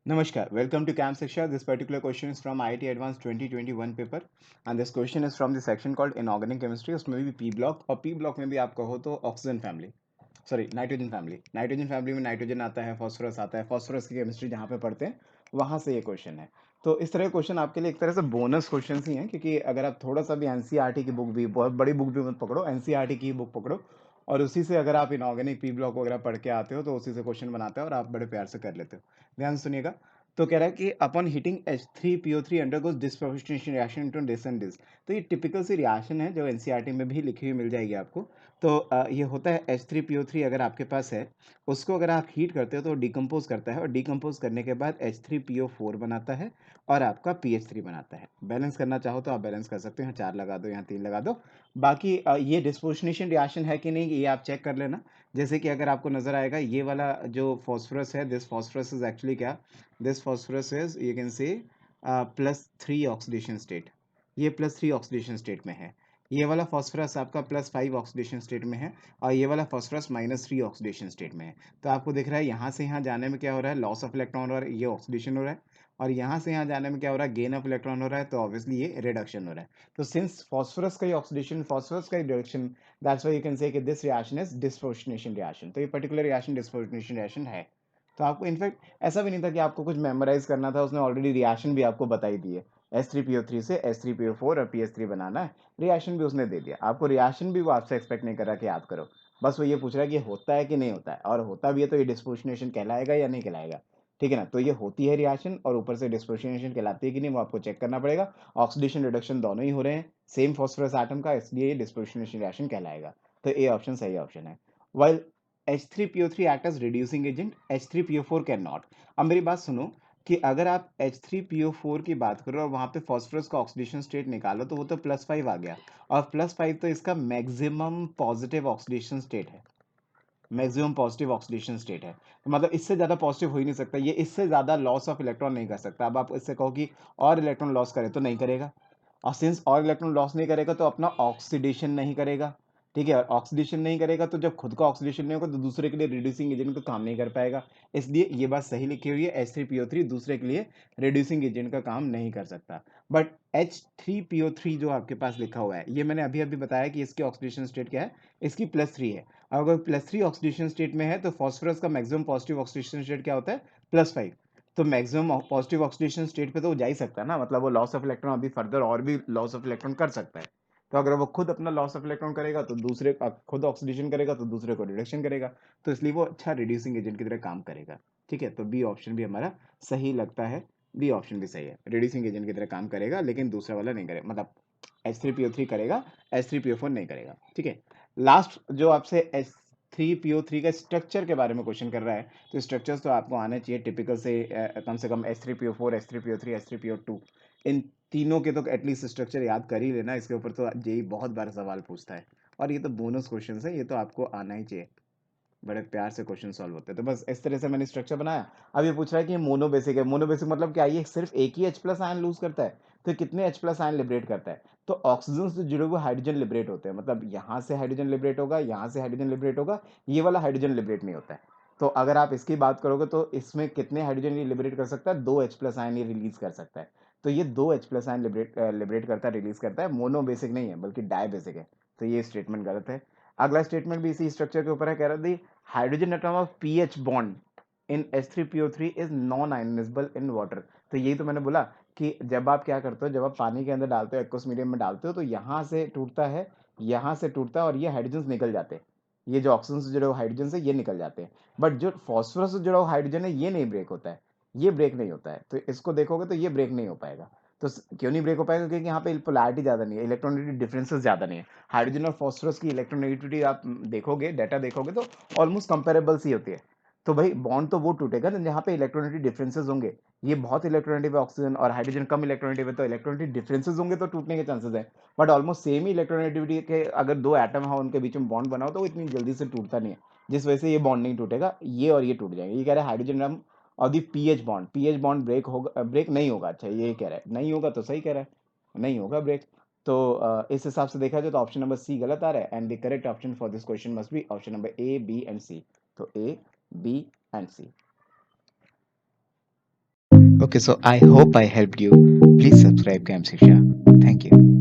Namaskar. Welcome to Camp Shiksha. This particular question is from IIT Advanced 2021 paper and this question is from the section called Inorganic Chemistry. उसमें भी P block और P block में भी आप कहो तो oxygen family sorry nitrogen family में nitrogen आता है, फास्फोरस आता है, फास्फोरस की केमिस्ट्री जहाँ पे पढ़ते हैं वहाँ से ये क्वेश्चन है। तो इस तरह के क्वेश्चन आपके लिए एक तरह से बोनस क्वेश्चन ही हैं, क्योंकि अगर आप थोड़ा सा भी एनसीईआरटी की बुक भी, बहुत बड़ी बुक भी मत पकड़ो, एनसीईआरटी की बुक पकड़ो और उसी से अगर आप इनऑर्गेनिक पी ब्लॉक वगैरह पढ़ के आते हो तो उसी से क्वेश्चन बनाते हो और आप बड़े प्यार से कर लेते हो। ध्यान से सुनिएगा। तो कह रहा है कि upon heating H3PO3 undergoes disproportionation reaction into this and this. तो ये टिपिकल सी रिएक्शन है जो एनसीईआरटी में भी लिखी हुई मिल जाएगी आपको। तो ये होता है H3PO3 अगर आपके पास है, उसको अगर आप हीट करते हो तो डिकम्पोज करता है और डिकम्पोज करने के बाद H3PO4 बनाता है और आपका PH3 बनाता है। बैलेंस करना चाहो तो आप बैलेंस कर सकते हो, यहाँ 4 लगा दो, यहाँ 3 लगा दो। बाकी ये डिस्पोर्शनेशन रिएक्शन है कि नहीं ये आप चेक कर लेना। जैसे कि अगर आपको नजर आएगा ये वाला जो फॉस्फोरस है, दिस फॉस्फोरस इज एक्चुअली क्या, this phosphorus is you can से +3 ऑक्सीडेशन स्टेट। ये +3 ऑक्सीडेशन स्टेट में है। ये वाला फॉस्फोरस आपका +5 ऑक्सीडेशन स्टेट में है और ये वाला फॉस्फोरस -3 ऑक्सीडेशन स्टेट में है। तो आपको दिख रहा है यहाँ से यहाँ जाने में क्या हो रहा है, लॉस ऑफ इलेक्ट्रॉन हो रहा है, ये ऑक्सीडेशन हो रहा है। और यहाँ से यहाँ जाने में क्या हो रहा है, गेन ऑफ इलेक्ट्रॉन हो रहा है, तो ऑब्वियसली ये रिडक्शन हो रहा है। तो सिंस फॉस्फोरस का ही ऑक्सीडेशन, फॉस्फोरस का ही reduction, that's why you can say कि this reaction is disproportionation reaction. तो ये पर्टिकुलर रिएक्शन डिस्प्रोपोर्शनेशन रिएक्शन है। तो आपको इनफैक्ट ऐसा भी नहीं था कि आपको कुछ मेमोराइज करना था, उसने ऑलरेडी रिएक्शन भी आपको बताई दी है। H3PO3 से H3PO4 और PH3 बनाना है, रिएक्शन भी उसने दे दिया आपको। रिएक्शन भी वो आपसे एक्सपेक्ट नहीं कर रहा कि आप करो, बस वो ये पूछ रहा है कि होता है कि नहीं होता है, और होता भी है तो ये डिस्प्रोपोर्शनेशन कहलाएगा या नहीं कहलाएगा। ठीक है ना। तो ये होती है रिएक्शन और ऊपर से डिस्प्रोपोर्शनेशन कहलाती है कि नहीं वो आपको चेक करना पड़ेगा। ऑक्सीडेशन रिडक्शन दोनों ही हो रहे हैं सेम फॉस्फोरस एटम का, इसलिए ये डिस्प्रोपोर्शनेशन रिएक्शन कहलाएगा। तो ए ऑप्शन सही ऑप्शन है। While H3PO3 act as reducing agent, H3PO4 can not. अब मेरी बात सुनो कि अगर आप H3PO4 की बात करो और वहां पे फॉस्फोरस का ऑक्सीडेशन स्टेट निकालो तो वो तो +5 आ गया, और +5 तो इसका मैक्सिमम पॉजिटिव ऑक्सीडेशन स्टेट है, मैक्सिमम पॉजिटिव ऑक्सीडेशन स्टेट है। तो मतलब इससे ज़्यादा पॉजिटिव हो ही नहीं सकता, ये इससे ज़्यादा लॉस ऑफ इलेक्ट्रॉन नहीं कर सकता। अब आप इससे कहो कि और इलेक्ट्रॉन लॉस करे तो नहीं करेगा, और सिंस और इलेक्ट्रॉन लॉस नहीं करेगा तो अपना ऑक्सीडेशन नहीं करेगा। ठीक है, और ऑक्सीडेशन नहीं करेगा तो जब खुद का ऑक्सीडेशन नहीं होगा तो दूसरे के लिए रिड्यूसिंग एजेंट तो काम नहीं कर पाएगा। इसलिए ये बात सही लिखी हुई है, H3PO3 दूसरे के लिए रिड्यूसिंग एजेंट का काम नहीं कर सकता। बट H3PO3 जो आपके पास लिखा हुआ है, ये मैंने अभी अभी बताया कि इसकी ऑक्सीडेशन स्टेट क्या है, इसकी +3 है। अगर +3 ऑक्सीडेशन स्टेट में है तो फॉस्फोरस का मैक्सिमम पॉजिटिव ऑक्सीडेशन स्टेट क्या होता है, +5। तो मैक्सिमम पॉजिटिव ऑक्सीडेशन स्टेट पे तो वो जा ही सकता है ना, मतलब वो लॉस ऑफ इलेक्ट्रॉन अभी फर्दर और भी लॉस ऑफ इलेक्ट्रॉन कर सकता है। तो अगर वो खुद अपना लॉस ऑफ इलेक्ट्रॉन करेगा तो दूसरे खुद ऑक्सीडेशन करेगा तो दूसरे को रिडक्शन करेगा, तो इसलिए वो अच्छा रिड्यूसिंग एजेंट की तरह काम करेगा। ठीक है, तो बी ऑप्शन भी हमारा सही लगता है। बी ऑप्शन भी सही है, रिड्यूसिंग एजेंट की तरह काम करेगा लेकिन दूसरा वाला नहीं करेगा, मतलब H3PO3 करेगा, H3PO4 नहीं करेगा। ठीक है। लास्ट जो आपसे H3PO3 का स्ट्रक्चर के बारे में क्वेश्चन कर रहा है, तो स्ट्रक्चर्स तो आपको आने चाहिए टिपिकल से कम H3PO4, H3PO3, H3PO2, इन तीनों के तो एटलीस्ट स्ट्रक्चर याद कर ही लेना। इसके ऊपर तो जेई बहुत बार सवाल पूछता है और ये तो बोनस क्वेश्चन है, ये तो आपको आना ही चाहिए। बड़े प्यार से क्वेश्चन सॉल्व होते हैं। तो बस इस तरह से मैंने स्ट्रक्चर बनाया। अब ये पूछ रहा है कि मोनोबेसिक है, मोनोबेसिक मतलब क्या, ये सिर्फ एक ही H+ आयन लूज करता है, तो कितने H+ आयन लिबरेट करता है। तो ऑक्सीजन से जुड़े हुए हाइड्रोजन लिबरेट होते हैं, मतलब यहाँ से हाइड्रोजन लिबरेट होगा, यहाँ से हाइड्रोजन लिबरेट होगा, ये वाला हाइड्रोजन लिबरेट नहीं होता है। तो अगर आप इसकी बात करोगे तो इसमें कितने हाइड्रोजन ये लिबरेट कर सकता है, 2 H+ आयन ये रिलीज कर सकता है। तो ये 2 H+ आयन लिबरेट करता है, रिलीज करता है, मोनोबेसिक नहीं है बल्कि डायबेसिक है। तो ये स्टेटमेंट गलत है। अगला स्टेटमेंट भी इसी स्ट्रक्चर के ऊपर है, कह रहा था hydrogen atom of pH bond in H3PO3 is non ionizable in water. तो यही तो मैंने बोला कि जब आप क्या करते हो, जब आप पानी के अंदर डालते हो, एक्वस मीडियम में डालते हो, तो यहाँ से टूटता है, यहाँ से टूटता है और ये हाइड्रोजन निकल जाते हैं। ये जो ऑक्सीजन से जुड़े हुए हाइड्रोजन से ये निकल जाते हैं, बट जो फॉस्फोरस से जुड़ा हुआ हाइड्रोजन है ये नहीं ब्रेक होता है, ये ब्रेक नहीं होता है। तो इसको देखोगे तो ये ब्रेक नहीं हो पाएगा। तो क्यों नहीं ब्रेक हो पाएगा, क्योंकि यहाँ पे पोलैरिटी ज़्यादा नहीं है, इलेक्ट्रोनेगेटिव डिफरेंसेस ज़्यादा नहीं है। हाइड्रोजन और फॉस्फोरस की इलेक्ट्रोनेगेटिविटी आप देखोगे, डाटा देखोगे तो ऑलमोस्ट कंपेरेबल सी होती है। तो भाई बॉन्ड तो वो टूटेगा ना जहाँ पे इलेक्ट्रोनेगेटिव डिफरेंसेस होंगे। ये बहुत इलेक्ट्रोनेगेटिव है ऑक्सीजन, और हाइड्रोजन कम इलेक्ट्रोनेगेटिव है, तो इलेक्ट्रोनेगेटिव डिफरेंसेस होंगे तो टूटने के चांसेस है। But almost same he electronegativity के अगर दो एटम हो उनके बीच में बॉन्ड बनाओ तो वो इतनी जल्दी से टूटता नहीं है, जिस वजह से ये बॉन्ड नहीं टूटेगा, ये और ये टूट जाएंगे। ये कह रहा है हाइड्रोजन एटम और दी पीएच बॉन्ड ब्रेक होगा, ब्रेक नहीं होगा। अच्छा ये कह रहा है नहीं होगा, तो सही कह रहा है, नहीं होगा ब्रेक। तो इस हिसाब से देखा जाए तो ऑप्शन नंबर सी गलत आ रहा है, and the correct option for this question must be option number A, B and C। तो A, B and C। Okay, so I hope I helped you. Please subscribe Camp Shiksha. Thank you.